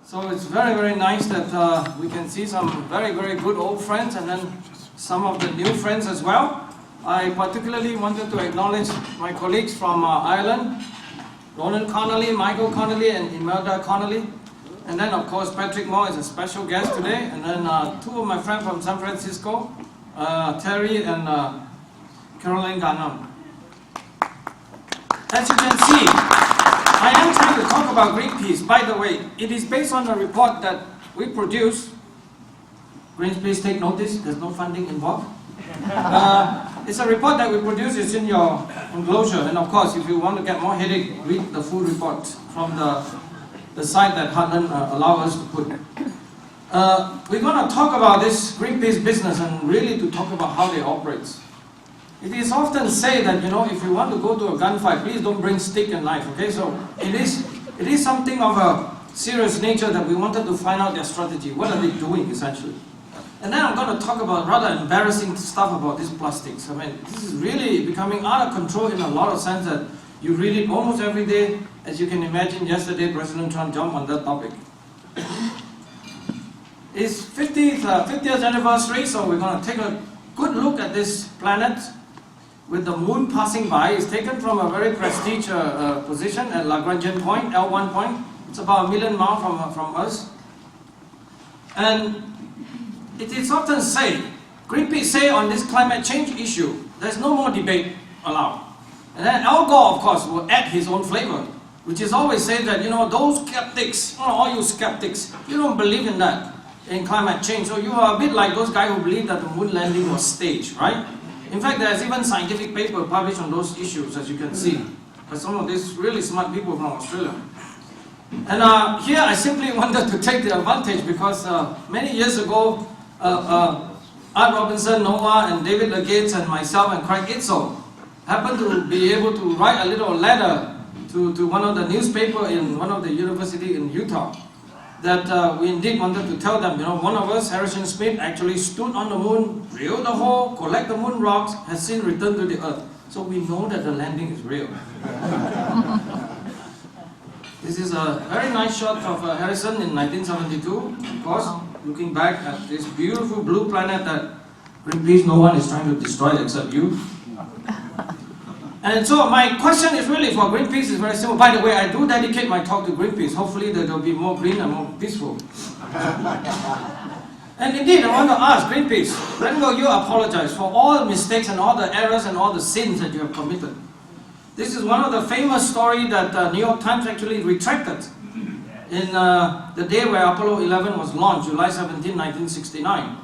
So it's very, very nice that we can see some very, very good old friends and then some of the new friends as well. I particularly wanted to acknowledge my colleagues from Ireland, Ronan Connolly, Michael Connolly and Imelda Connolly. And then of course Patrick Moore is a special guest today. And then two of my friends from San Francisco, Terry and Caroline Garnham. As you can see, I am trying to talk about Greenpeace. By the way, it is based on a report that we produced. Greenpeace, take notice, there's no funding involved. It's a report that we produced, it's in your enclosure. And of course, if you want to get more headache, read the full report from the site that Heartland allowed us to put. We're going to talk about this Greenpeace business and really to talk about how they operate. It is often said that, if you want to go to a gunfight, please don't bring stick and knife, okay? So it is something of a serious nature that we wanted to find out their strategy. What are they doing, essentially? And then I'm going to talk about rather embarrassing stuff about these plastics. I mean, this is really becoming out of control in a lot of sense that you read it almost every day. As you can imagine, yesterday President Trump jumped on that topic. It's 50th anniversary, so we're going to take a good look at this planet with the moon passing by. It's taken from a very prestigious position at Lagrangian point, L1 point. It's about 1 million miles from us. And it is often said, Greenpeace say on this climate change issue, there's no more debate allowed. And then Al Gore, of course, will add his own flavor, which is always saying that, those skeptics, all you skeptics, you don't believe in that, in climate change. So you are a bit like those guys who believe that the moon landing was staged, right? In fact, there's even scientific paper published on those issues, as you can see, by some of these really smart people from Australia. And here I simply wanted to take the advantage because many years ago, Art Robinson, Noah, and David Legates, and myself and Craig Itzel happened to be able to write a little letter to one of the newspapers in one of the university in Utah that we indeed wanted to tell them, one of us, Harrison Smith, actually stood on the moon, drilled the hole, collect the moon rocks, has since returned to the earth. So we know that the landing is real. This is a very nice shot of Harrison in 1972, of course, looking back at this beautiful blue planet that Greenpeace, no one is trying to destroy except you. And so my question is really for Greenpeace is very simple. By the way, I do dedicate my talk to Greenpeace. Hopefully that will be more green and more peaceful. And indeed, I want to ask Greenpeace, when will you apologize for all the mistakes and all the errors and all the sins that you have committed? This is one of the famous stories that New York Times actually retracted in the day where Apollo 11 was launched, July 17, 1969.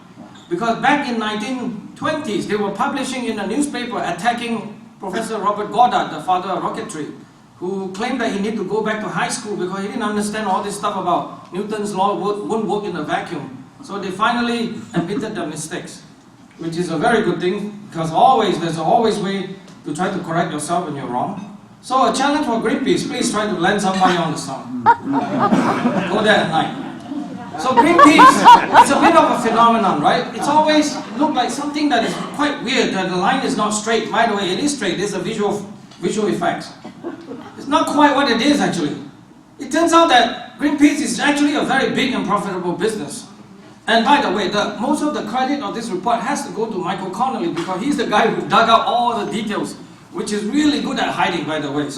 Because back in 1920s, they were publishing in a newspaper attacking Professor Robert Goddard, the father of rocketry, who claimed that he needed to go back to high school because he didn't understand all this stuff about Newton's law won't work in a vacuum. So they finally admitted their mistakes, which is a very good thing because there's always way to try to correct yourself when you're wrong. So a challenge for Greenpeace, please try to land somebody on the sun. Go there at night. So Greenpeace, it's a bit of a phenomenon, right? It's always looked like something that is quite weird, that the line is not straight. By the way, it is straight, it's a visual effect. It's not quite what it is actually. It turns out that Greenpeace is actually a very big and profitable business. And by the way, most of the credit of this report has to go to Michael Connolly because he's the guy who dug out all the details, which is really good at hiding, by the way.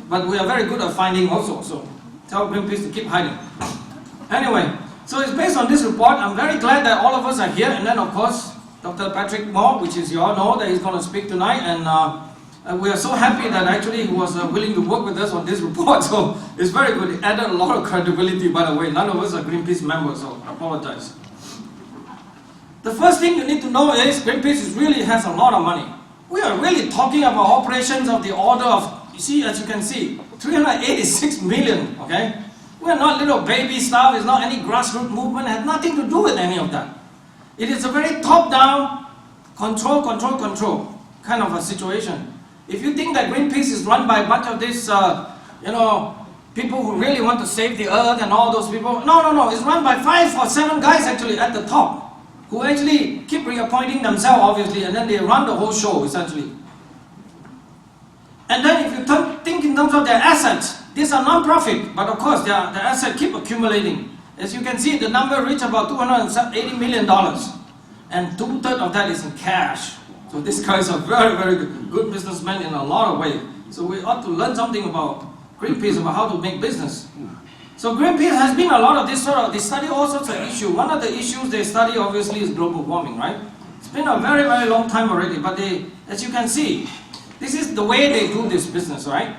But we are very good at finding also, so tell Greenpeace to keep hiding. Anyway, so it's based on this report. I'm very glad that all of us are here. And then, of course, Dr. Patrick Moore, which is you all know that he's going to speak tonight. And we are so happy that actually he was willing to work with us on this report. So it's very good. It added a lot of credibility, by the way. None of us are Greenpeace members, so I apologize. The first thing you need to know is Greenpeace really has a lot of money. We are really talking about operations of the order of, as you can see, 386 million, okay? We're not little baby stuff, it's not any grassroots movement, it has nothing to do with any of that. It is a very top-down, control kind of a situation. If you think that Greenpeace is run by a bunch of these, people who really want to save the earth and all those people, no, it's run by 5 or 7 guys actually at the top, who actually keep reappointing themselves obviously, and then they run the whole show essentially. And then if you think in terms of their assets, these are non-profit, but of course their assets keep accumulating. As you can see, the number reached about $280 million. And 2/3 of that is in cash. So these guys are very, very good businessmen in a lot of ways. So we ought to learn something about Greenpeace, about how to make business. So Greenpeace has been a lot of this they study all sorts of issues. One of the issues they study obviously is global warming, right? It's been a very, very long time already, but as you can see, this is the way they do this business, right?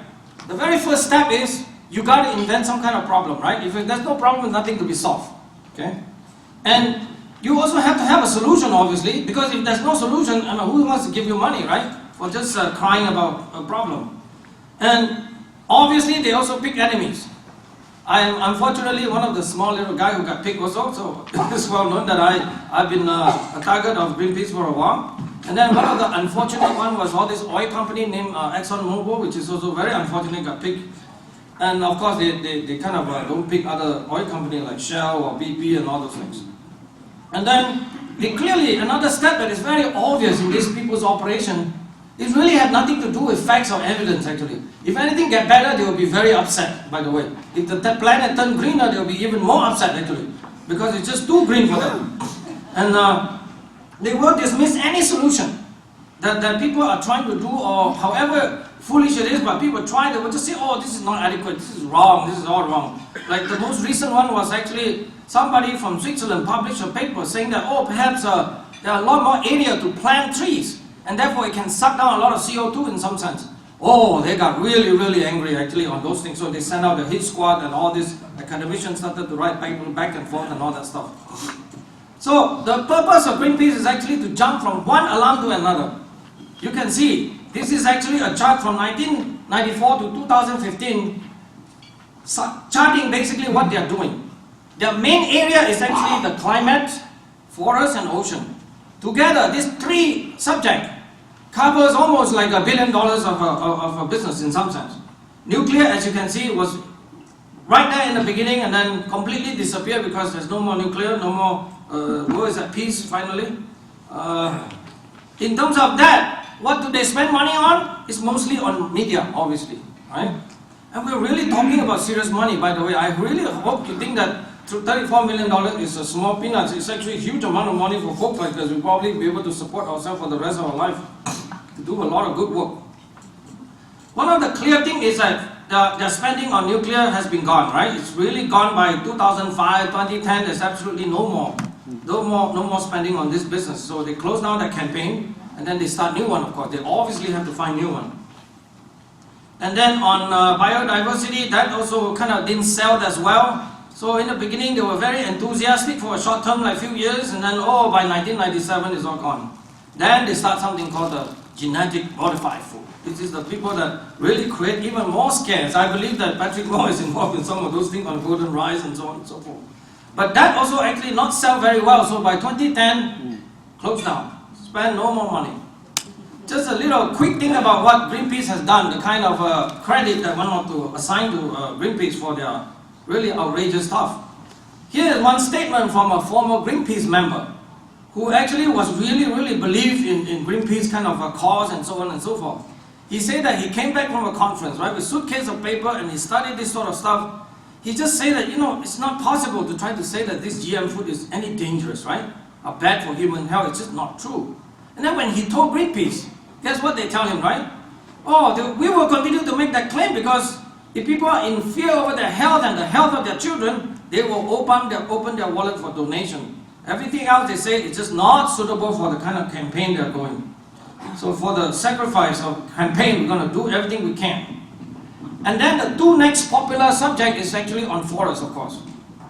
The very first step is, you got to invent some kind of problem, right? If there's no problem, nothing to be solved, okay? And you also have to have a solution, obviously, because if there's no solution, who wants to give you money, right? For just crying about a problem. And obviously, they also pick enemies. I am unfortunately one of the small little guy who got picked also, so it's well known that I've been a target of Greenpeace for a while. And then one of the unfortunate one was all this oil company named ExxonMobil, which is also very unfortunate, got picked. And of course, they kind of don't pick other oil companies like Shell or BP and all those things. And then, clearly, another step that is very obvious in these people's operation, it really had nothing to do with facts or evidence, actually. If anything get better, they will be very upset, by the way. If the planet turned greener, they will be even more upset, actually, because it's just too green for them. And they will dismiss any solution that people are trying to do, or however foolish it is, but people try, they will just say, oh, this is not adequate, this is wrong, this is all wrong. Like the most recent one was actually somebody from Switzerland published a paper saying that, oh, perhaps there are a lot more area to plant trees, and therefore it can suck down a lot of CO2 in some sense. Oh, they got really, really angry actually on those things, so they sent out a hit squad and all this academicians started to write back and forth and all that stuff. So the purpose of Greenpeace is actually to jump from one alarm to another. You can see, this is actually a chart from 1994 to 2015, charting basically what they are doing. Their main area is actually the climate, forest and ocean. Together, these three subjects covers almost like $1 billion of a business in some sense. Nuclear, as you can see, was right there in the beginning and then completely disappeared because there's no more nuclear, no more, war is at peace finally. In terms of that, what do they spend money on? It's mostly on media, obviously, right? And we're really talking about serious money, by the way. I really hope you think that $34 million is a small peanuts. It's actually a huge amount of money for folks like us. We'll probably be able to support ourselves for the rest of our life, to do a lot of good work. One of the clear things is that their spending on nuclear has been gone, right? It's really gone by 2005, 2010, there's absolutely no more spending on this business. So they close down that campaign, and then they start new one, of course. They obviously have to find new one. And then on biodiversity, that also kind of didn't sell as well. So in the beginning, they were very enthusiastic for a short term, like a few years, and then, oh, by 1997, it's all gone. Then they start something called the genetic modified food. This is the people that really create even more scares. I believe that Patrick Moore is involved in some of those things on golden rice and so on and so forth. But that also actually not sell very well. So by 2010, closed down. Spend no more money. Just a little quick thing about what Greenpeace has done, the kind of credit that one ought to assign to Greenpeace for their really outrageous stuff. Here is one statement from a former Greenpeace member who actually was really believed in Greenpeace kind of a cause and so on and so forth. He said that he came back from a conference, right, with a suitcase of paper and he studied this sort of stuff. He just said that, you know, it's not possible to try to say that this GM food is any dangerous, right, or bad for human health. It's just not true. And then when he told Greenpeace, guess what they tell him, right? Oh, we will continue to make that claim because if people are in fear over their health and the health of their children, they will open their wallet for donation. Everything else they say is just not suitable for the kind of campaign they're going. So for the sacrifice of campaign, we're going to do everything we can. And then the two next popular subject is actually on forests, of course,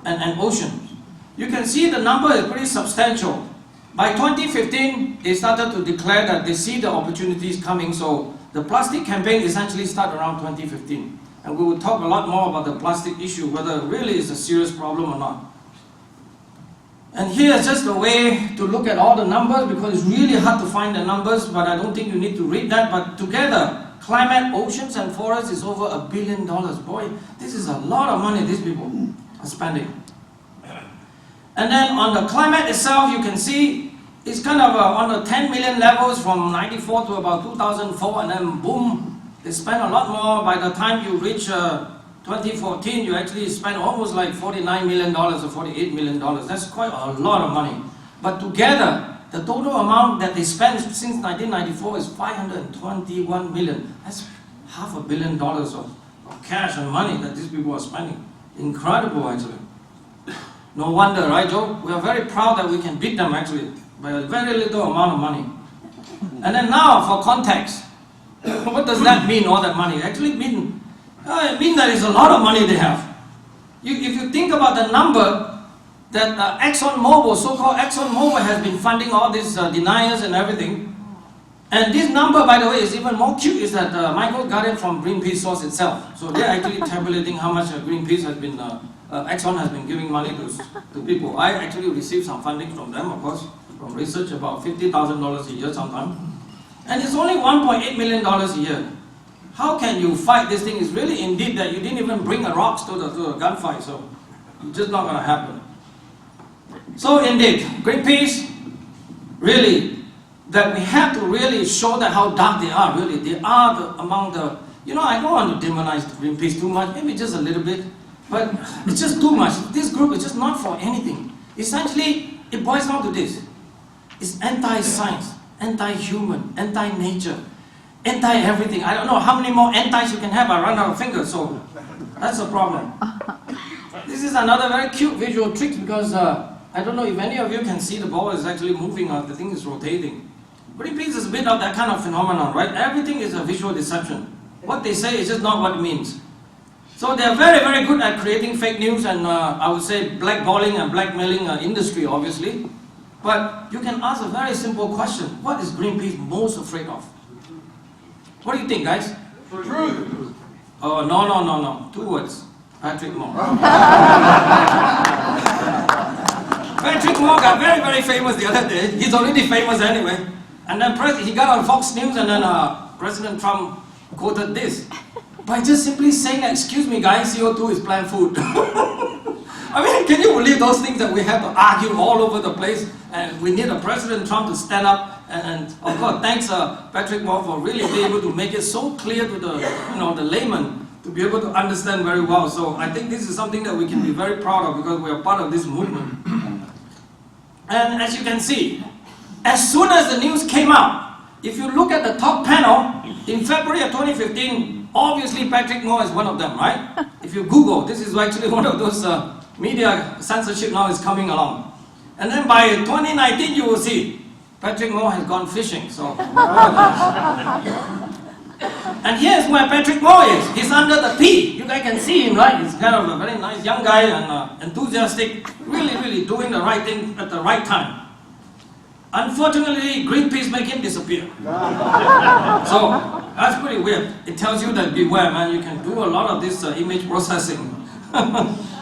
and oceans. You can see the number is pretty substantial. By 2015, they started to declare that they see the opportunities coming, so the plastic campaign essentially started around 2015. And we will talk a lot more about the plastic issue, whether it really is a serious problem or not. And here's just a way to look at all the numbers, because it's really hard to find the numbers, but I don't think you need to read that. But together, climate, oceans and forests is over $1 billion. Boy, this is a lot of money these people are spending. And then on the climate itself, you can see it's kind of on the 10 million levels from 94 to about 2004, and then boom, they spend a lot more. By the time you reach 2014, you actually spent almost like $49 million or $48 million. That's quite a lot of money. But together, the total amount that they spent since 1994 is $521 million. That's $500 million of cash and money that these people are spending. Incredible, actually. No wonder, right, Joe? We are very proud that we can beat them, actually, by a very little amount of money. And then now, for context, what does that mean, all that money? Actually, it means that it's a lot of money they have. If you think about the number that ExxonMobil, so-called ExxonMobil, has been funding all these deniers and everything. And this number, by the way, is even more cute, is that Michael got it from Greenpeace source itself. So they're actually tabulating how much Greenpeace has been, Exxon has been giving money to people. I actually received some funding from them, of course, from research, about $50,000 a year sometime. And it's only $1.8 million a year. How can you fight this thing? It's really indeed that you didn't even bring a rocks to the gunfight, so it's just not going to happen. So indeed, Greenpeace, really, that we have to really show that how dark they are, really. They are among the, I don't want to demonize Greenpeace too much, maybe just a little bit, but it's just too much. This group is just not for anything. Essentially, it boils down to this. It's anti-science, anti-human, anti-nature, anti-everything. I don't know how many more antis you can have. I run out of fingers, so that's a problem. This is another very cute visual trick because I don't know if any of you can see the ball is actually moving, the thing is rotating. Greenpeace is a bit of that kind of phenomenon, right? Everything is a visual deception. What they say is just not what it means. So they are very, very good at creating fake news and I would say blackballing and blackmailing industry, obviously. But you can ask a very simple question. What is Greenpeace most afraid of? What do you think, guys? Truth. Oh, no. 2 words. Patrick Moore. Patrick Moore got very, very famous the other day. He's already famous anyway. And then he got on Fox News and then President Trump quoted this. By just simply saying, excuse me guys, CO2 is plant food. I mean, can you believe those things that we have to argue all over the place? And we need a President Trump to stand up. And of course, thanks Patrick Moore for really being able to make it so clear to the, the layman to be able to understand very well. So I think this is something that we can be very proud of because we are part of this movement. And as you can see, as soon as the news came out, if you look at the top panel, in February of 2015, obviously Patrick Moore is one of them, right? If you Google, this is actually one of those media censorship now is coming along. And then by 2019, you will see Patrick Moore has gone fishing. So, and here's where Patrick Moore is. He's under the P. You guys can see him, right? He's kind of a very nice young guy and enthusiastic, really, really doing the right thing at the right time. Unfortunately, Greenpeace make him disappear. So that's pretty weird. It tells you that beware, man. You can do a lot of this image processing.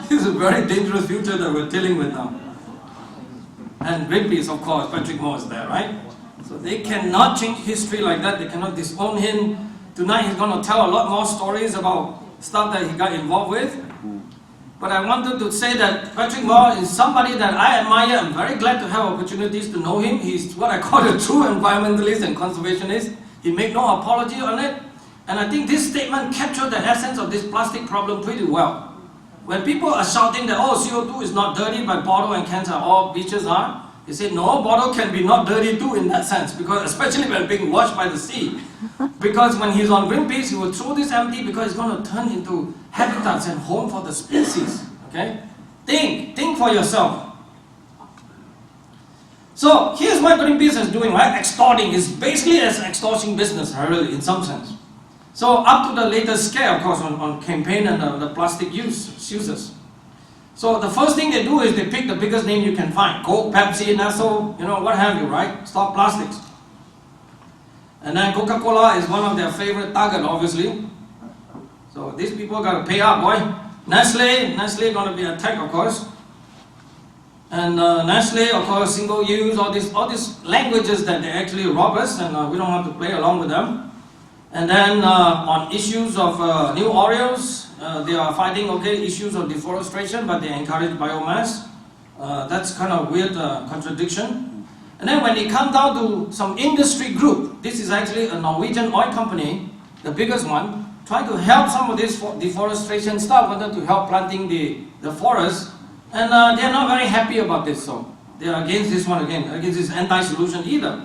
This is a very dangerous future that we're dealing with now. And Greenpeace, of course, Patrick Moore is there, right? So they cannot change history like that. They cannot disown him. Tonight he's going to tell a lot more stories about stuff that he got involved with. But I wanted to say that Patrick Moore is somebody that I admire. I'm very glad to have opportunities to know him. He's what I call a true environmentalist and conservationist. He made no apology on it. And I think this statement captured the essence of this plastic problem pretty well. When people are shouting that, oh, CO2 is not dirty, but bottle and cans are all beaches are, they say, no, bottle can be not dirty too in that sense, because especially when being washed by the sea. Because when he's on Greenpeace, he will throw this empty because it's going to turn into habitats and home for the species. Okay? Think for yourself. So here's what Greenpeace is doing, right? Extorting is basically an extortion business, really, in some sense. So up to the latest scale, of course, on campaign and the plastic users. So the first thing they do is they pick the biggest name you can find. Coke, Pepsi, Nestle, what have you, right? Stop plastics. And then Coca-Cola is one of their favorite target, obviously. So these people got to pay up, boy. Nestle going to be attacked, of course. And Nestle, of course, single use, all these languages that they actually rob us, and we don't have to play along with them. And then on issues of new Oreos, they are fighting, issues of deforestation, but they encourage biomass. That's kind of weird contradiction. And then when it comes down to some industry group, this is actually a Norwegian oil company, the biggest one, trying to help some of this deforestation stuff, wanted to help planting the forest, and they are not very happy about this, so they are against this one again, against this anti-solution either.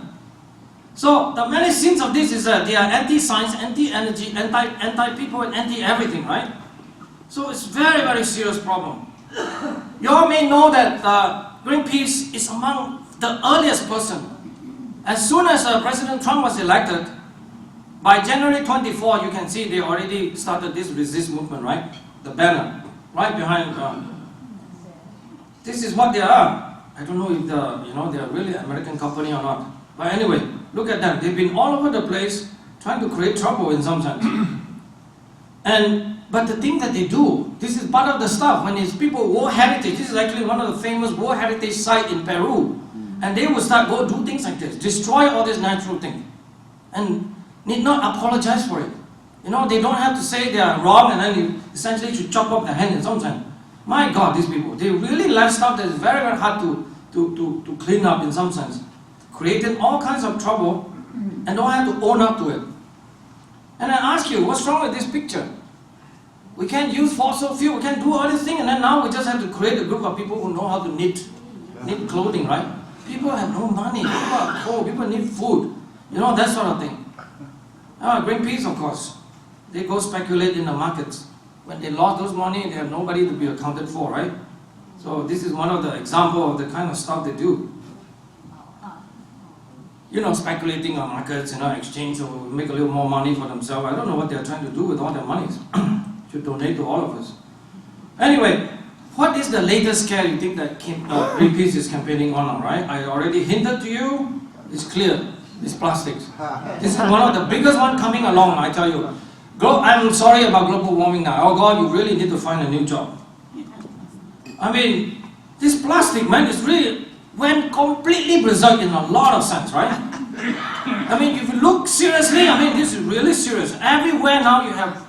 So the many sins of this is that they are anti-science, anti-energy, anti-people, and anti-everything, right? So it's very, very serious problem. You all may know that Greenpeace is among the earliest person. As soon as President Trump was elected, by January 24, you can see they already started this resist movement, right? The banner, right behind. This is what they are. I don't know if they're really an American company or not. But anyway, look at them. They've been all over the place trying to create trouble in some sense. But the thing that they do, this is part of the stuff. When it's people World Heritage, this is actually one of the famous World Heritage sites in Peru. And they will start go do things like this, destroy all this natural thing. And need not apologize for it. They don't have to say they are wrong and then you essentially should chop off their hand in some sense. My God, these people, they really left stuff that is very, very hard to clean up in some sense. Created all kinds of trouble and don't have to own up to it. And I ask you, what's wrong with this picture? We can't use fossil fuel, we can't do all these things, and then now we just have to create a group of people who know how to knit clothing, right? People have no money, people are cold, people need food, that sort of thing. Greenpeace, of course, they go speculate in the markets. When they lost those money, they have nobody to be accounted for, right? So this is one of the examples of the kind of stuff they do. Speculating on markets, exchange or make a little more money for themselves. I don't know what they're trying to do with all their money. Should donate to all of us. Anyway, what is the latest scare you think that Greenpeace is campaigning on, right? I already hinted to you. It's clear. It's plastics. This is one of the biggest one coming along, I tell you. I'm sorry about global warming now. Oh God, you really need to find a new job. I mean, this plastic, man, is really went completely berserk in a lot of sense, right? I mean, if you look seriously, this is really serious. Everywhere now you have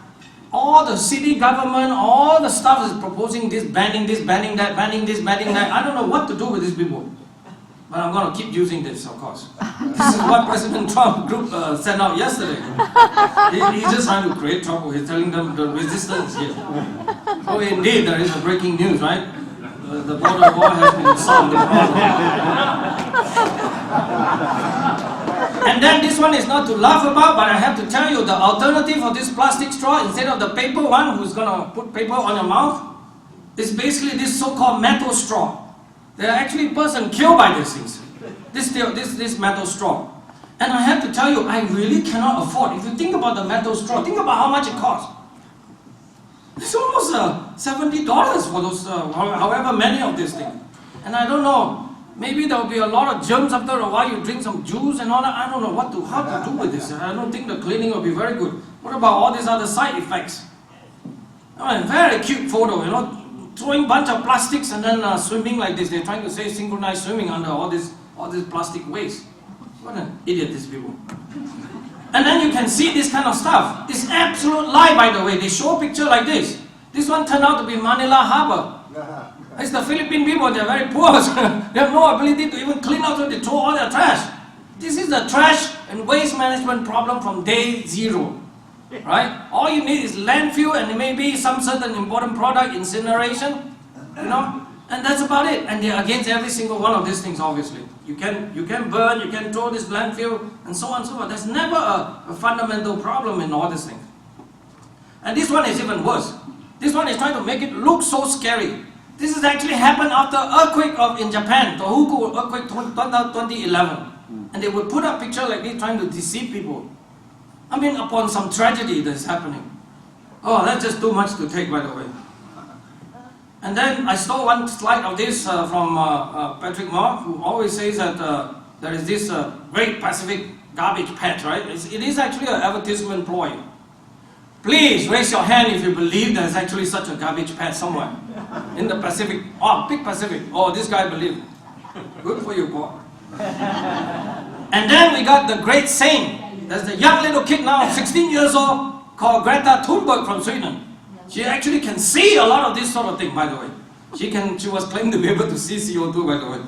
all the city government, all the stuff is proposing this, banning that, banning this, banning that. I don't know what to do with these people. But I'm going to keep using this, of course. This is what President Trump group sent out yesterday. He's just trying to create trouble. He's telling them the resistance here. Oh, indeed, there is a breaking news, right? The border wall has been solved. And then this one is not to laugh about, but I have to tell you the alternative for this plastic straw, instead of the paper one, who's going to put paper on your mouth, is basically this so-called metal straw. There are actually person killed by these things. This metal straw. And I have to tell you, I really cannot afford. If you think about the metal straw, think about how much it costs. It's almost $70 for those, however many of these things. And I don't know, maybe there will be a lot of germs after a while. You drink some juice and all that. I don't know how to do with this. I don't think the cleaning will be very good. What about all these other side effects? Very cute photo, throwing bunch of plastics and then swimming like this. They're trying to say synchronized swimming under all this plastic waste. What an idiot these people. And then you can see this kind of stuff. It's absolute lie, by the way. They show a picture like this. This one turned out to be Manila Harbor. It's the Philippine people, they're very poor. They have no ability to even clean out, so they throw all their trash. This is the trash and waste management problem from day zero. Right? All you need is landfill and maybe some certain important product, incineration, and that's about it. And they're against every single one of these things, obviously. You can burn, you can throw this landfill, and so on and so forth. There's never a fundamental problem in all these things. And this one is even worse. This one is trying to make it look so scary. This has actually happened after earthquake in Japan, Tohoku earthquake 2011. And they would put a picture like this trying to deceive people. Upon some tragedy that's happening. Oh, that's just too much to take, by the way. And then I saw one slide of this from Patrick Moore, who always says that there is this Great Pacific Garbage Patch, right? It is actually an advertisement ploy. Please raise your hand if you believe there's actually such a garbage patch somewhere in the Pacific. Oh, big Pacific. Oh, this guy believed. Good for you, Paul. And then we got the great saint. There's a young little kid now, 16 years old, called Greta Thunberg from Sweden. She actually can see a lot of this sort of thing, by the way. She was claimed to be able to see CO2, by the way.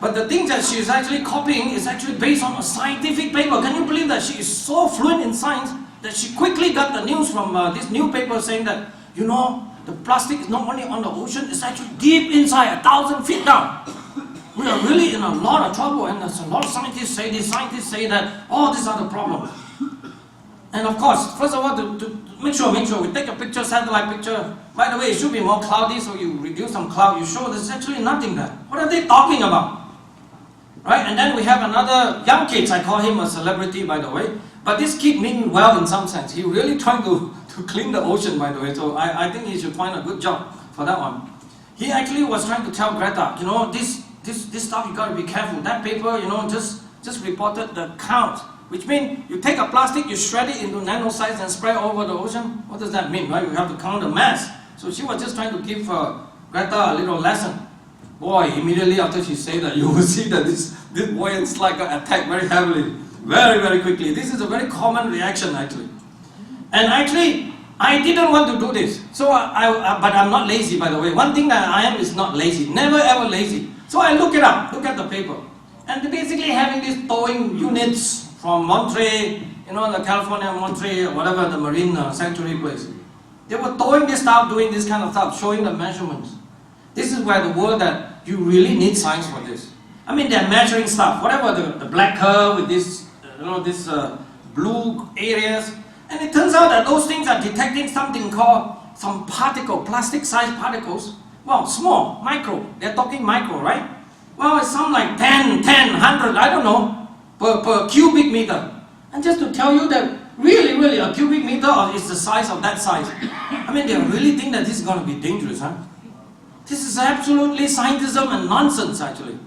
But the thing that she is actually copying is actually based on a scientific paper. Can you believe that she is so fluent in science that she quickly got the news from this newspaper saying that, you know, the plastic is not only on the ocean, it's actually deep inside, 1,000 feet down. We are really in a lot of trouble, and there's a lot of scientists say this, scientists say that, oh, these are the problems. And of course, first of all, to make sure we take a picture, satellite picture. By the way, it should be more cloudy, so you reduce some cloud, you show there's actually nothing there. What are they talking about? Right? And then we have another young kid, I call him a celebrity, by the way. But this kid means well in some sense. He really trying to clean the ocean, by the way. So I think he should find a good job for that one. He actually was trying to tell Greta, you know, this stuff you got to be careful. That paper, you know, just reported the count, which means you take a plastic, you shred it into nano size and spread over the ocean. What does that mean, right? You have to count the mass. So she was just trying to give Greta a little lesson. Boy, immediately after she said that, you will see that this buoyant slide got attacked very heavily, very, very quickly. This is a very common reaction, actually. And actually, I didn't want to do this. So but I'm not lazy, by the way. One thing that I am is not lazy. Never ever lazy. So I look it up, look at the paper. And they're basically having these towing units from Monterey, you know, the California Monterey, or whatever, the marine sanctuary place. They were towing this stuff, doing this kind of stuff, showing the measurements. This is where the world that you really need science for this. I mean, they're measuring stuff, whatever, the black curve with this, you know, this blue areas. And it turns out that those things are detecting something called some particle, plastic-sized particles. Well, small, micro. They're talking micro, right? Well, it's something like 10, 100, I don't know, per cubic meter. And just to tell you that really, a cubic meter is the size of that size. I mean, they really think that this is going to be dangerous, huh? This is absolutely scientism and nonsense, actually.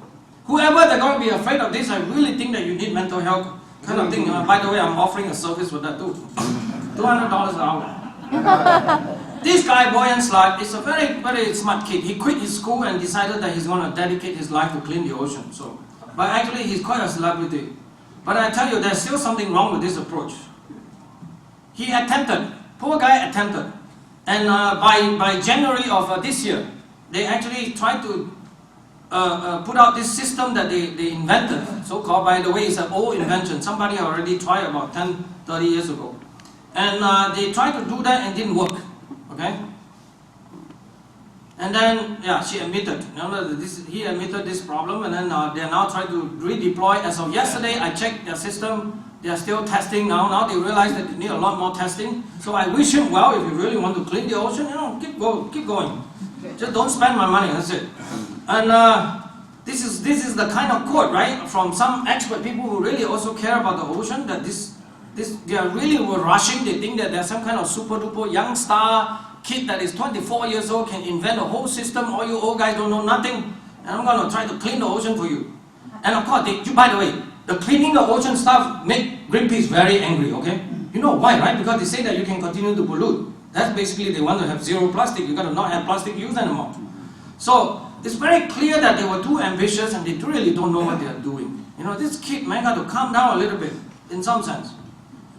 Whoever they're going to be afraid of this, I really think that you need mental health kind of thing. By the way, I'm offering a service for that too. $200 an hour. This guy, Boyan Slide, is a very, very smart kid. He quit his school and decided that he's going to dedicate his life to clean the ocean. So, but actually, he's quite a celebrity. But I tell you, there's still something wrong with this approach. He attempted, poor guy attempted. And by January of this year, they actually tried to put out this system that they invented, so-called, by the way, it's an old invention. Somebody already tried about 10, 30 years ago. And they tried to do that and it didn't work, okay? And then, yeah, she admitted, you know, he admitted this problem, and then they're now trying to redeploy. As of yesterday, I checked their system. They are still testing now. Now they realize that they need a lot more testing. So I wish him well. If you really want to clean the ocean, you know, keep going. Just don't spend my money, that's it. And this is the kind of quote, right, from some expert people who really also care about the ocean, that they are really rushing. They think that there's some kind of super duper young star kid that is 24 years old can invent a whole system. All you old guys don't know nothing, and I'm going to try to clean the ocean for you. And of course, by the way, the cleaning the ocean stuff make Greenpeace very angry, okay? You know why, right? Because they say that you can continue to pollute. That's basically, they want to have zero plastic. You got to not have plastic use anymore. So it's very clear that they were too ambitious and they really don't know what they are doing. You know, this kid man got to calm down a little bit, in some sense.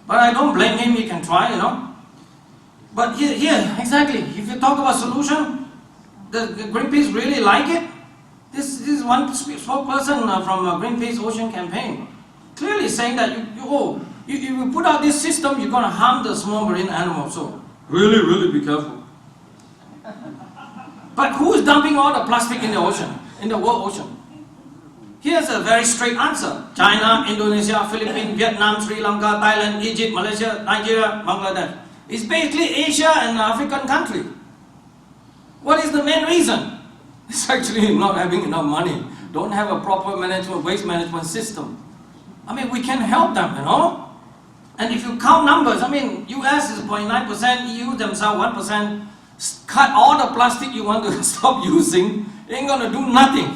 But I don't blame him, he can try, you know. But here, exactly, if you talk about solution, the Greenpeace really like it. This is one spokesperson from Greenpeace Ocean Campaign, clearly saying that you put out this system, you're going to harm the small marine animals. So really be careful. But who is dumping all the plastic in the ocean, in the world ocean? Here's a very straight answer. China, Indonesia, Philippines, Vietnam, Sri Lanka, Thailand, Egypt, Malaysia, Nigeria, Bangladesh. It's basically Asia and African country. What is the main reason? It's actually not having enough money. Don't have a proper waste management system. I mean, we can help them, you know. And if you count numbers, I mean, US is 0.9%, EU themselves 1%. Cut all the plastic you want to stop using, it ain't gonna do nothing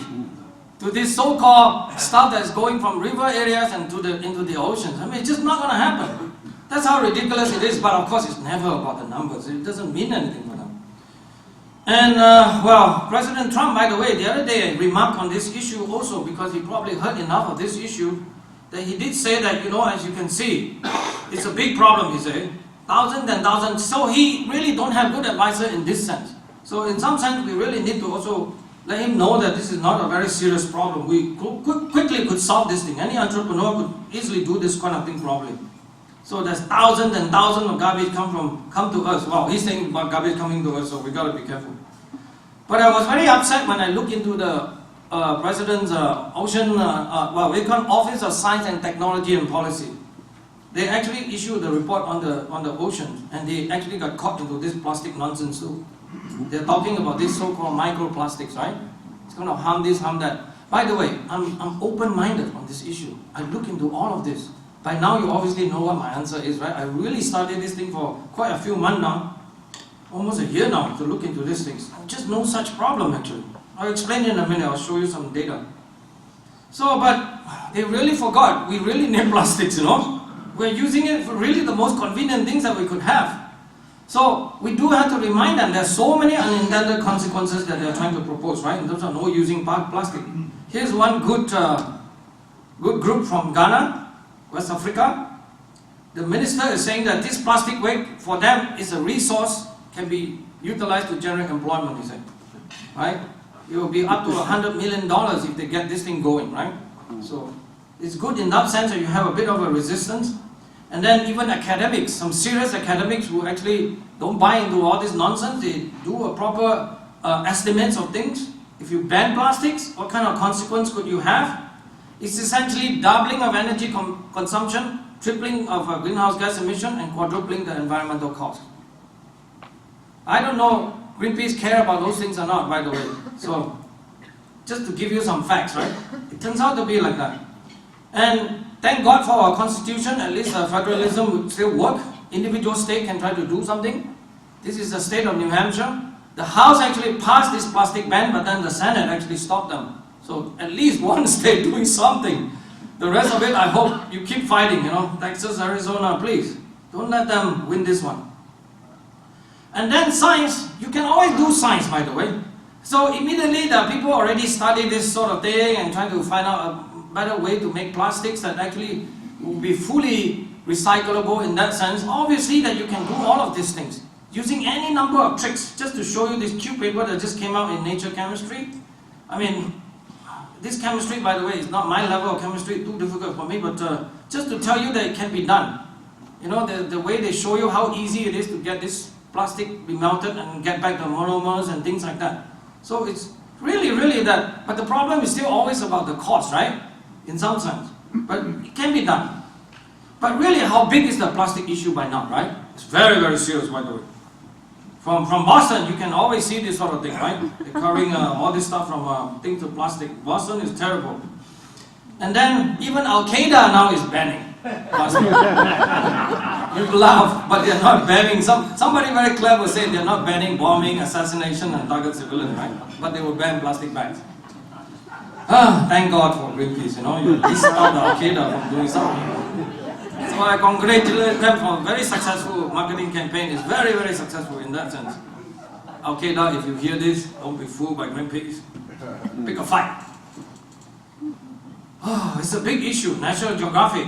to this so-called stuff that's going from river areas and into the oceans. I mean, it's just not gonna happen. That's how ridiculous it is, but of course it's never about the numbers. It doesn't mean anything for them. And well, President Trump, by the way, the other day remarked on this issue also, because he probably heard enough of this issue, that he did say that, you know, as you can see, it's a big problem, he said. Thousands and thousands. So he really don't have good advisor in this sense. So in some sense, we really need to also let him know that this is not a very serious problem. We quickly could solve this thing. Any entrepreneur could easily do this kind of thing probably. So there's thousands and thousands of garbage come to us. Wow, he's saying about garbage coming to us, so we got to be careful. But I was very upset when I looked into the President's Office of Science and Technology and Policy. They actually issued a report on the ocean, and they actually got caught into this plastic nonsense too. They're talking about this so-called microplastics, right? It's going to harm this, harm that. By the way, I'm open-minded on this issue. I look into all of this. By now, you obviously know what my answer is, right? I really studied this thing for quite a few months now, almost a year now, to look into these things. Just no such problem, actually. I'll explain in a minute. I'll show you some data. So, but they really forgot. We really need plastics, you know. We're using it for really the most convenient things that we could have. So we do have to remind them there's so many unintended consequences that they're trying to propose, right? In terms of no using plastic. Here's one good group from Ghana, West Africa. The minister is saying that this plastic waste for them is a resource, can be utilized to generate employment, he said. Right? It will be up to $100 million if they get this thing going, right? So it's good in that sense that you have a bit of a resistance. And then even academics, some serious academics who actually don't buy into all this nonsense, they do a proper estimates of things. If you ban plastics, what kind of consequence could you have? It's essentially doubling of energy consumption, tripling of greenhouse gas emission, and quadrupling the environmental cost. I don't know Greenpeace care about those things or not, by the way. So, just to give you some facts, right? It turns out to be like that. And thank God for our constitution, at least federalism would still work. Individual state can try to do something. This is the state of New Hampshire. The House actually passed this plastic ban, but then the Senate actually stopped them. So at least one state doing something. The rest of it, I hope you keep fighting, you know. Texas, Arizona, please. Don't let them win this one. And then science, you can always do science, by the way. So immediately the people already study this sort of thing and trying to find out a better way to make plastics that actually will be fully recyclable in that sense. Obviously that you can do all of these things using any number of tricks. Just to show you this cute paper that just came out in Nature Chemistry. I mean, this chemistry, by the way, is not my level of chemistry, too difficult for me, but just to tell you that it can be done. You know, the way they show you how easy it is to get this plastic be melted and get back the monomers and things like that. So it's really that, but the problem is still always about the cost, right? In some sense. But it can be done. But really, how big is the plastic issue by now, right? It's very serious, by the way. From Boston, you can always see this sort of thing, right? They're carrying all this stuff from thing to plastic. Boston is terrible. And then even Al-Qaeda now is banning plastic. You laugh, but they're not banning. Somebody very clever said they're not banning bombing, assassination, and target civilians, right? But they will ban plastic bags. Thank God for Greenpeace, you know, you at least stop the Al-Qaeda from doing something. So I congratulate them for a very successful marketing campaign. It's very successful in that sense. Al-Qaeda, if you hear this, don't be fooled by Greenpeace. Pick a fight. It's a big issue. National Geographic.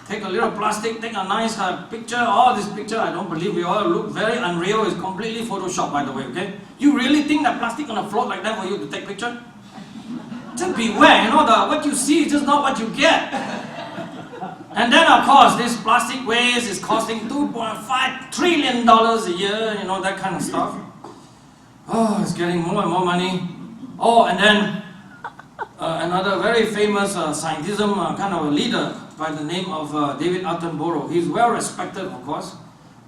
Take a little plastic, take a nice picture. Oh, this picture, I don't believe we all look very unreal. It's completely Photoshopped, by the way, okay? You really think that plastic gonna float like that for you to take picture? Just beware, you know, what you see is just not what you get. And then, of course, this plastic waste is costing $2.5 trillion a year, you know, that kind of stuff. Oh, it's getting more and more money. Oh, and then another very famous scientism kind of a leader by the name of David Attenborough. He's well respected, of course.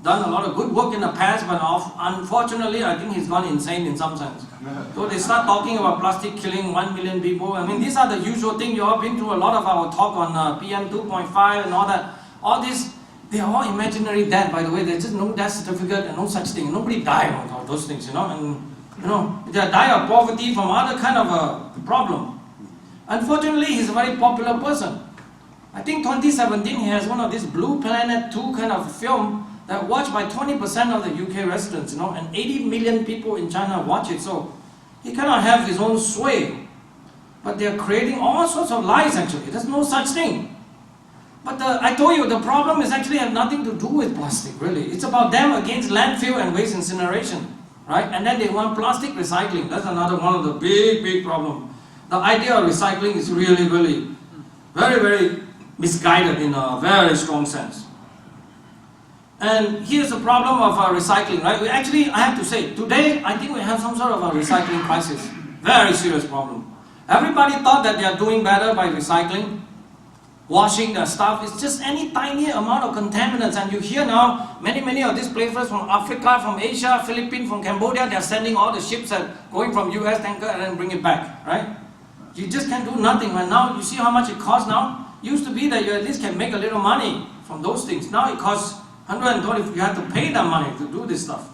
Done a lot of good work in the past, but unfortunately, I think he's gone insane in some sense. So they start talking about plastic killing 1 million people. I mean, these are the usual things. You all been through a lot of our talk on PM 2.5 and all that. All this, they are all imaginary death, by the way. There's just no death certificate and no such thing. Nobody died of all those things, you know. And, you know, they die of poverty from other kind of a problem. Unfortunately, he's a very popular person. I think 2017, he has one of these Blue Planet 2 kind of film that watched by 20% of the UK residents, you know, and 80 million people in China watch it. So he cannot have his own sway. But they're creating all sorts of lies, actually. There's no such thing. But I told you, the problem is actually have nothing to do with plastic, really. It's about them against landfill and waste incineration, right? And then they want plastic recycling. That's another one of the big problems. The idea of recycling is really very misguided in a very strong sense. And here's the problem of recycling, right? I have to say, today, I think we have some sort of a recycling crisis. Very serious problem. Everybody thought that they are doing better by recycling, washing their stuff. It's just any tiny amount of contaminants. And you hear now, many of these places from Africa, from Asia, Philippines, from Cambodia, they are sending all the ships that going from US tanker and then bring it back, right? You just can't do nothing. And now, you see how much it costs now? Used to be that you at least can make a little money from those things. Now it costs 120, you have to pay them money to do this stuff.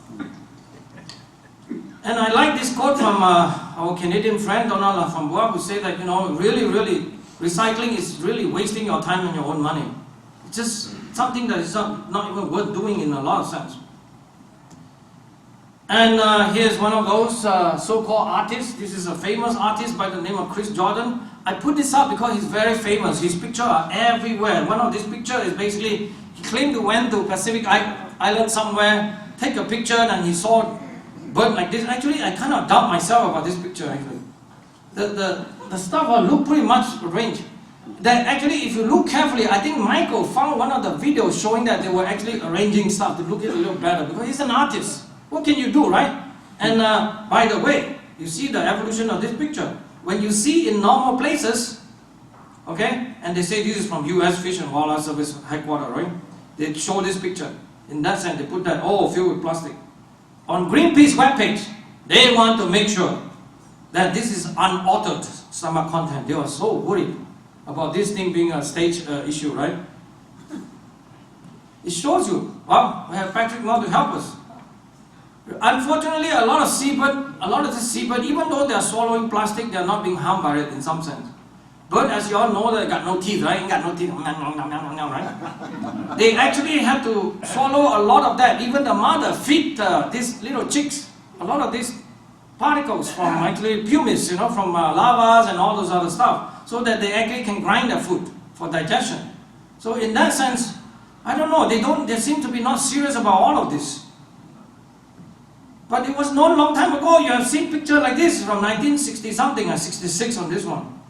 And I like this quote from our Canadian friend Donald from Bois, who said that, really, recycling is really wasting your time and your own money. It's just something that is not even worth doing in a lot of sense. And here's one of those so-called artists. This is a famous artist by the name of Chris Jordan. I put this up because he's very famous. His pictures are everywhere. One of these pictures is basically, he claimed to went to Pacific Island somewhere, take a picture, and he saw bird like this. Actually, I kind of doubt myself about this picture. Actually, the stuff look pretty much arranged. That actually, if you look carefully, I think Michael found one of the videos showing that they were actually arranging stuff to look a little better because he's an artist. What can you do, right? And by the way, you see the evolution of this picture. When you see in normal places, okay, and they say this is from U.S. Fish and Wildlife Service headquarters, right? They show this picture. In that sense, they put that, filled with plastic. On Greenpeace webpage, they want to make sure that this is unaltered stomach content. They are so worried about this thing being a stage issue, right? It shows you, well, we have Patrick now to help us. Unfortunately, a lot of the seabird, even though they are swallowing plastic, they are not being harmed by it in some sense. But as you all know, they got no teeth, right? Ain't got no teeth, right? They actually have to swallow a lot of that. Even the mother feed these little chicks a lot of these particles from actually pumice, from lavas and all those other stuff, so that they actually can grind their food for digestion. So in that sense, I don't know, they seem to be not serious about all of this. But it was known a long time ago. You have seen picture like this from 1960 something or 66 on this one.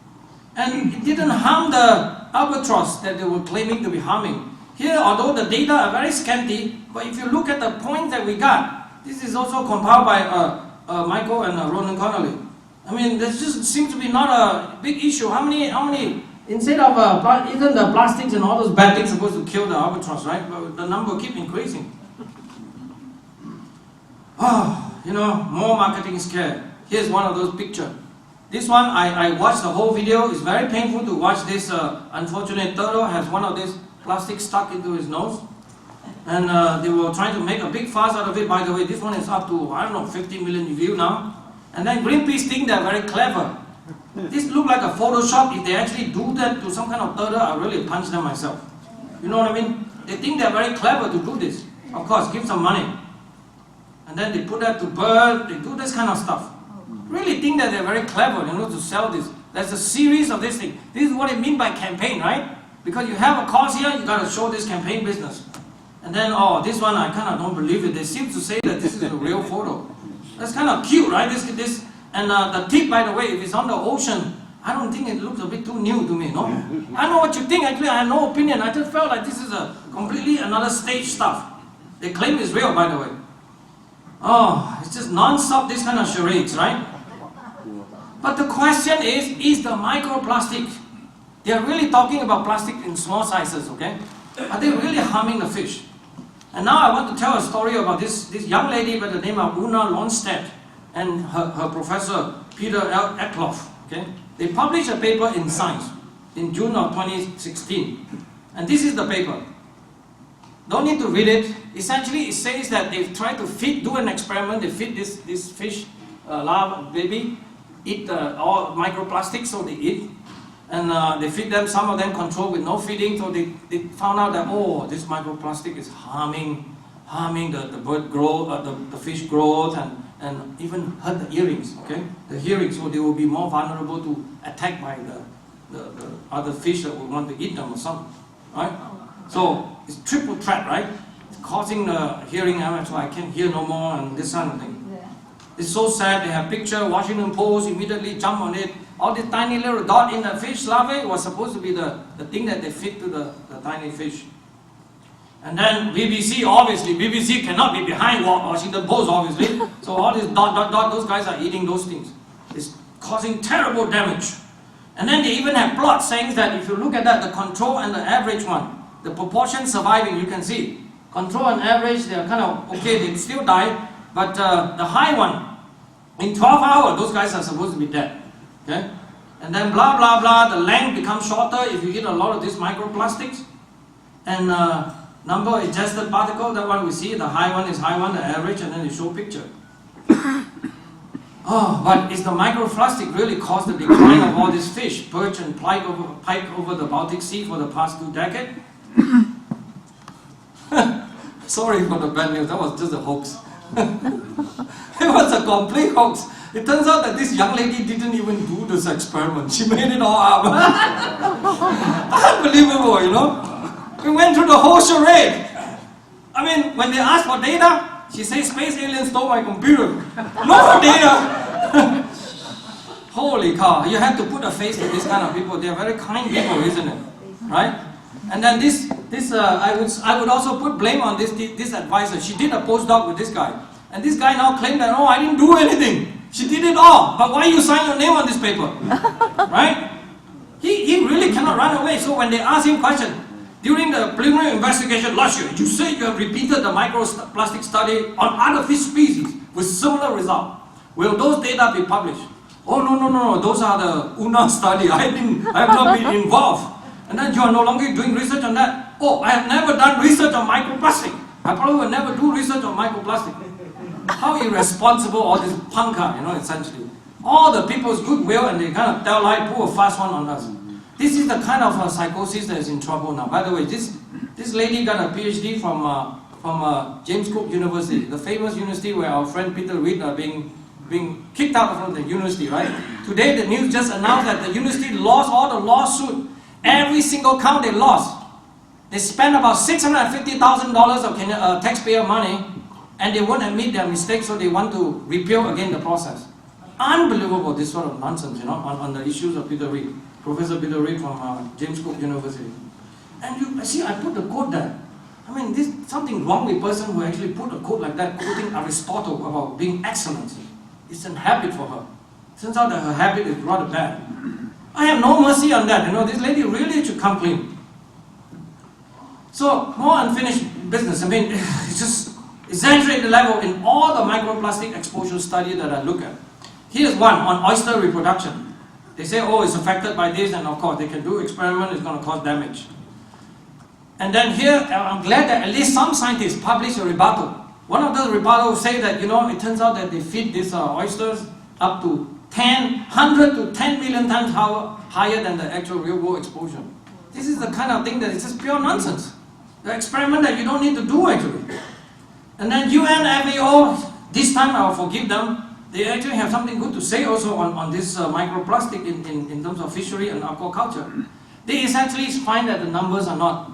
And it didn't harm the albatross that they were claiming to be harming. Here, although the data are very scanty, but if you look at the point that we got, this is also compiled by Michael and Ronan Connolly. I mean, there just seems to be not a big issue. How many, instead of, isn't the plastics and all those bad things supposed to kill the albatross, right? But the number keep increasing. More marketing scare. Here's one of those pictures. This one, I watched the whole video. It's very painful to watch this unfortunate turtle has one of these plastic stuck into his nose. And they were trying to make a big fuss out of it. By the way, this one is up to, 50 million views now. And then Greenpeace think they're very clever. This look like a Photoshop. If they actually do that to some kind of turtle, I'll really punch them myself. You know what I mean? They think they're very clever to do this. Of course, give some money. And then they put that to bird, they do this kind of stuff. Really think that they're very clever, to sell this. There's a series of this thing. This is what I mean by campaign, right? Because you have a cause here, you got to show this campaign business. And then, this one, I kind of don't believe it. They seem to say that this is a real photo. That's kind of cute, right? This, and the tip, by the way, if it's on the ocean, I don't think it looks a bit too new to me, no? I know what you think, actually, I have no opinion. I just felt like this is a completely another stage stuff. They claim it's real, by the way. It's just non-stop this kind of charades, right? But the question is the microplastic, they are really talking about plastic in small sizes, okay? Are they really harming the fish? And now I want to tell a story about this young lady by the name of Una Lonstedt and her professor Peter Eklof, okay? They published a paper in Science in June of 2016. And this is the paper. Don't need to read it. Essentially, it says that they've tried to do an experiment. They feed this fish, larva, baby, eat all microplastics, so they eat. And they feed them, some of them controlled with no feeding, so they found out that, this microplastic is harming the bird growth, the fish growth, and even hurt the earrings, okay? The hearing, so they will be more vulnerable to attack by the other fish that will want to eat them or something, right? So it's triple threat, right? It's causing the hearing damage, so I can't hear no more and this kind of thing. Yeah. It's so sad. They have picture, Washington Post immediately jump on it. All the tiny little dot in the fish larvae was supposed to be the thing that they feed to the tiny fish. And then BBC, obviously, BBC cannot be behind Washington Post, obviously. So all this dot, those guys are eating those things. It's causing terrible damage. And then they even have plots saying that if you look at that, the control and the average one, the proportion surviving, you can see. Control and average, they are kind of okay, they still die. But the high one, in 12 hours, those guys are supposed to be dead. Okay? And then blah, blah, blah, the length becomes shorter if you eat a lot of these microplastics. And number adjusted particle, that one we see, the high one is high one, the average, and then they show picture. Oh, but is the microplastic really caused the decline of all these fish, perch and pike over the Baltic Sea for the past 2 decades? Sorry for the bad news, that was just a hoax. It was a complete hoax. It turns out that this young lady didn't even do this experiment. She made it all up. Unbelievable, you know. We went through the whole charade. I mean, when they asked for data, she says space aliens stole my computer. No data. Holy cow, you have to put a face to these kind of people. They are very kind people, isn't it? Right? And then I would also put blame on this advisor. She did a postdoc with this guy. And this guy now claimed that, oh, I didn't do anything. She did it all. But why you sign your name on this paper? Right? He really cannot run away. So when they ask him question, during the preliminary investigation last year, you said you have repeated the microplastic study on other fish species with similar result. Will those data be published? Oh, no, those are the UNA study. I have not been involved. And then you are no longer doing research on that. Oh, I have never done research on microplastic. I probably will never do research on microplastic. How irresponsible all this punker, you know, essentially. All the people's goodwill and they kind of tell lie, pull a fast one on us. This is the kind of psychosis that is in trouble now. By the way, this lady got a PhD from James Cook University, the famous university where our friend Peter Reid are being kicked out from the university, right? Today the news just announced that the university lost all the lawsuit. Every single count they lost. They spent about $650,000 of taxpayer money and they won't admit their mistakes, so they want to repeal again the process. Unbelievable, this sort of nonsense, you know, on the issues of Peter Reid. Professor Peter Reid from James Cook University. And you see, I put the quote there. I mean, there's something wrong with a person who actually put a quote like that, quoting Aristotle about being excellent. It's a habit for her. Turns out that her habit is rather bad. I have no mercy on that, you know, this lady really should come clean. So, more unfinished business. I mean, it's just exaggerate the level in all the microplastic exposure study that I look at. Here's one on oyster reproduction. They say, oh, it's affected by this, and of course, they can do experiment, it's going to cause damage. And then here, I'm glad that at least some scientists publish a rebuttal. One of those rebuttals say that, you know, it turns out that they feed these oysters up to 100 to 10 million times higher than the actual real-world exposure. This is the kind of thing that is just pure nonsense. The experiment that you don't need to do, actually. And then UN, FAO, this time I'll forgive them. They actually have something good to say also on this microplastic in terms of fishery and aquaculture. They essentially find that the numbers are not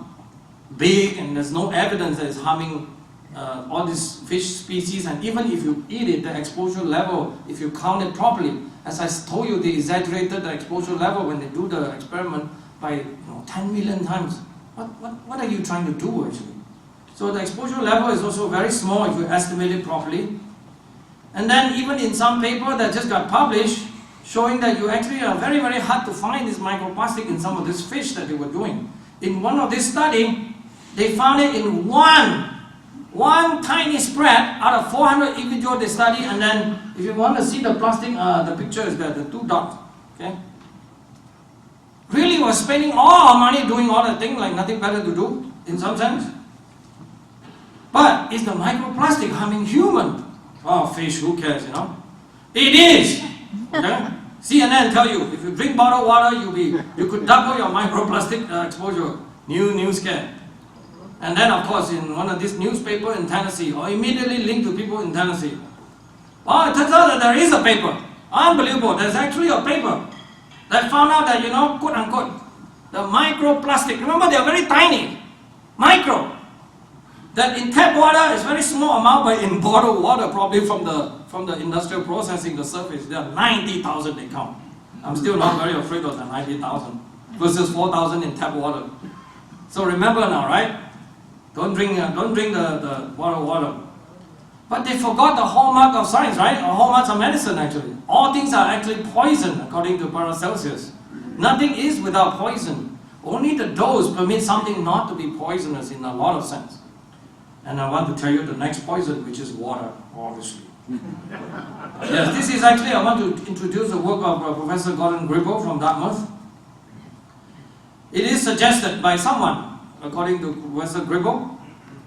big and there's no evidence that it's harming all these fish species, and even if you eat it, the exposure level, if you count it properly, as I told you, they exaggerated the exposure level when they do the experiment by 10 million times. What are you trying to do actually? So the exposure level is also very small if you estimate it properly. And then even in some paper that just got published, showing that you actually are very, very hard to find this microplastic in some of these fish that they were doing. In one of this study, they found it in one tiny spread out of 400 individuals they study, and then if you want to see the plastic, the picture is there, the 2 dots. Okay? Really was spending all our money doing all the things like nothing better to do, in some sense. But is the microplastic harming human? Oh, fish, who cares, you know? It is! Okay? CNN tell you, if you drink bottled water, you could double your microplastic exposure. New scare. And then, of course, in one of these newspapers in Tennessee, or immediately linked to people in Tennessee. Oh, it turns out that there is a paper. Unbelievable. There's actually a paper that found out that, you know, quote unquote, the microplastic, remember they are very tiny. Micro. That in tap water is very small amount, but in bottled water, probably from the industrial processing, the surface, there are 90,000 they count. I'm still not very afraid of the 90,000 versus 4,000 in tap water. So remember now, right? Don't drink the water. But they forgot the hallmark of science, right? Or hallmarks of medicine, actually. All things are actually poison, according to Paracelsus. Nothing is without poison. Only the dose permits something not to be poisonous in a lot of sense. And I want to tell you the next poison, which is water, obviously. Yes, this is actually, I want to introduce the work of Professor Gordon Gribble from Dartmouth. It is suggested by someone, according to Professor Gribble,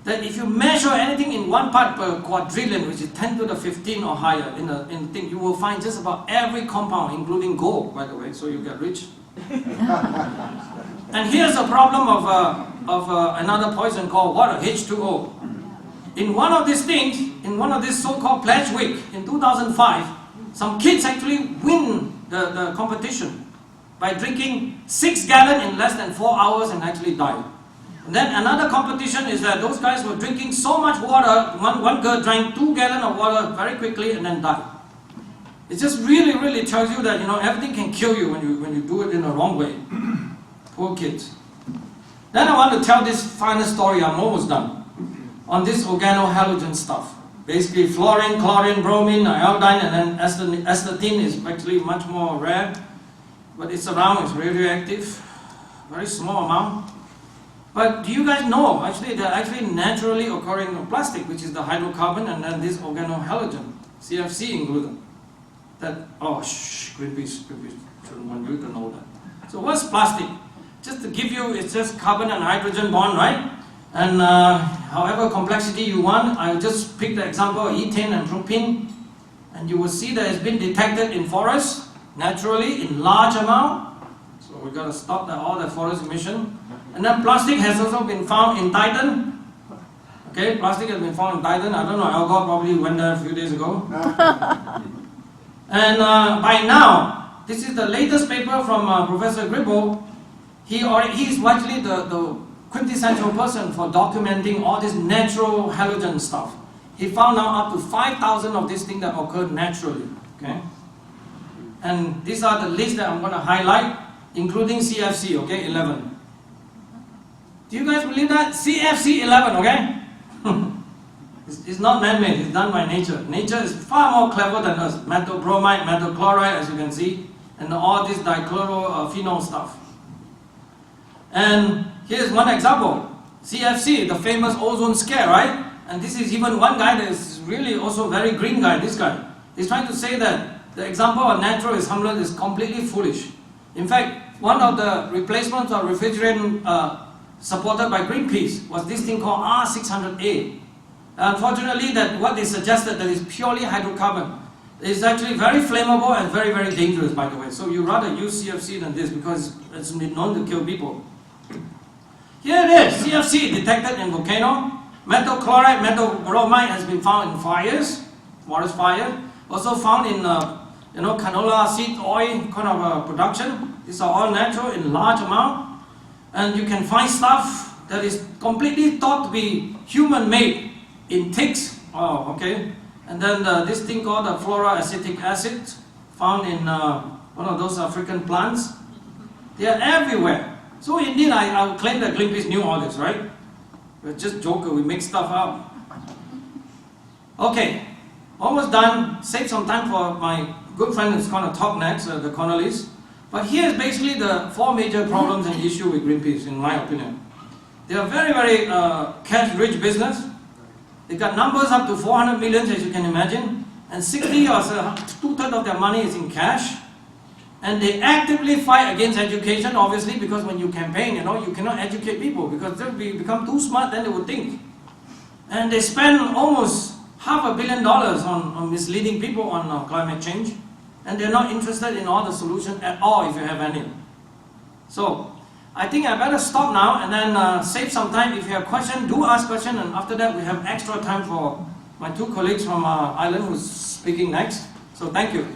that if you measure anything in 1 part per quadrillion, which is 10 to the 15 or higher in the thing, you will find just about every compound, including gold, by the way, so you get rich. And here's a problem of another poison called water, H2O. In one of these things, in one of these so-called Pledge Week in 2005, some kids actually win the competition by drinking 6 gallons in less than 4 hours and actually died. And then another competition is that those guys were drinking so much water, one girl drank 2 gallons of water very quickly and then died. It just really tells you that, you know, everything can kill you when you do it in the wrong way. Poor kids. Then I want to tell this final story, I'm almost done, on this organohalogen stuff. Basically fluorine, chlorine, bromine, iodine, and then astatine is actually much more rare, but it's around, it's radioactive, very small amount. But do you guys know, actually, they're actually naturally occurring in plastic, which is the hydrocarbon, and then this organohalogen, CFC included. Greenpeace shouldn't want you to know that. So what's plastic? Just to give you, it's just carbon and hydrogen bond, right? And however complexity you want, I'll just pick the example of ethane and propene, and you will see that it's been detected in forests, naturally, in large amount. So we've got to stop all the forest emission. And then plastic has also been found in Titan. Okay, plastic has been found in Titan. I don't know, Al Gore probably went there a few days ago. And by now, this is the latest paper from Professor Gribble. He is actually the quintessential person for documenting all this natural halogen stuff. He found out up to 5,000 of these things that occurred naturally. Okay? And these are the list that I'm going to highlight, including CFC, okay, 11. Do you guys believe that? CFC 11, okay? It's not man-made, it's done by nature. Nature is far more clever than us. Metal bromide, metal chloride, as you can see, and all this dichlorophenol stuff. And here's one example. CFC, the famous ozone scare, right? And this is even one guy that is really also very green guy, this guy. He's trying to say that the example of natural is harmless is completely foolish. In fact, one of the replacements of refrigerant supported by Greenpeace was this thing called R600A. Unfortunately, what they suggested that is purely hydrocarbon is actually very flammable and very dangerous, by the way. So you rather use CFC than this because it's been known to kill people. Here it is, CFC detected in volcano. Metal chloride, metal bromide has been found in fires, forest fire. Also found in canola seed oil kind of production. These are all natural in large amount. And you can find stuff that is completely thought to be human-made in ticks. Oh, okay. And then this thing called the fluoroacetic acid, found in one of those African plants. They are everywhere. So indeed, I would claim that Greenpeace knew all this, right? We're just joker, we make stuff up. Okay, almost done. Save some time for my good friend who's going to talk next, the Connolly's. But here's basically the 4 major problems and issues with Greenpeace, in my opinion. They are very cash-rich business. They got numbers up to 400 million, as you can imagine, and 60 or 2/3 of their money is in cash. And they actively fight against education, obviously, because when you campaign, you cannot educate people because they'll become too smart, then they would think. And they spend almost $500 million on misleading people on climate change. And they're not interested in all the solutions at all, if you have any. So, I think I better stop now and then save some time. If you have questions, do ask questions, and after that we have extra time for my 2 colleagues from Ireland who's speaking next. So thank you.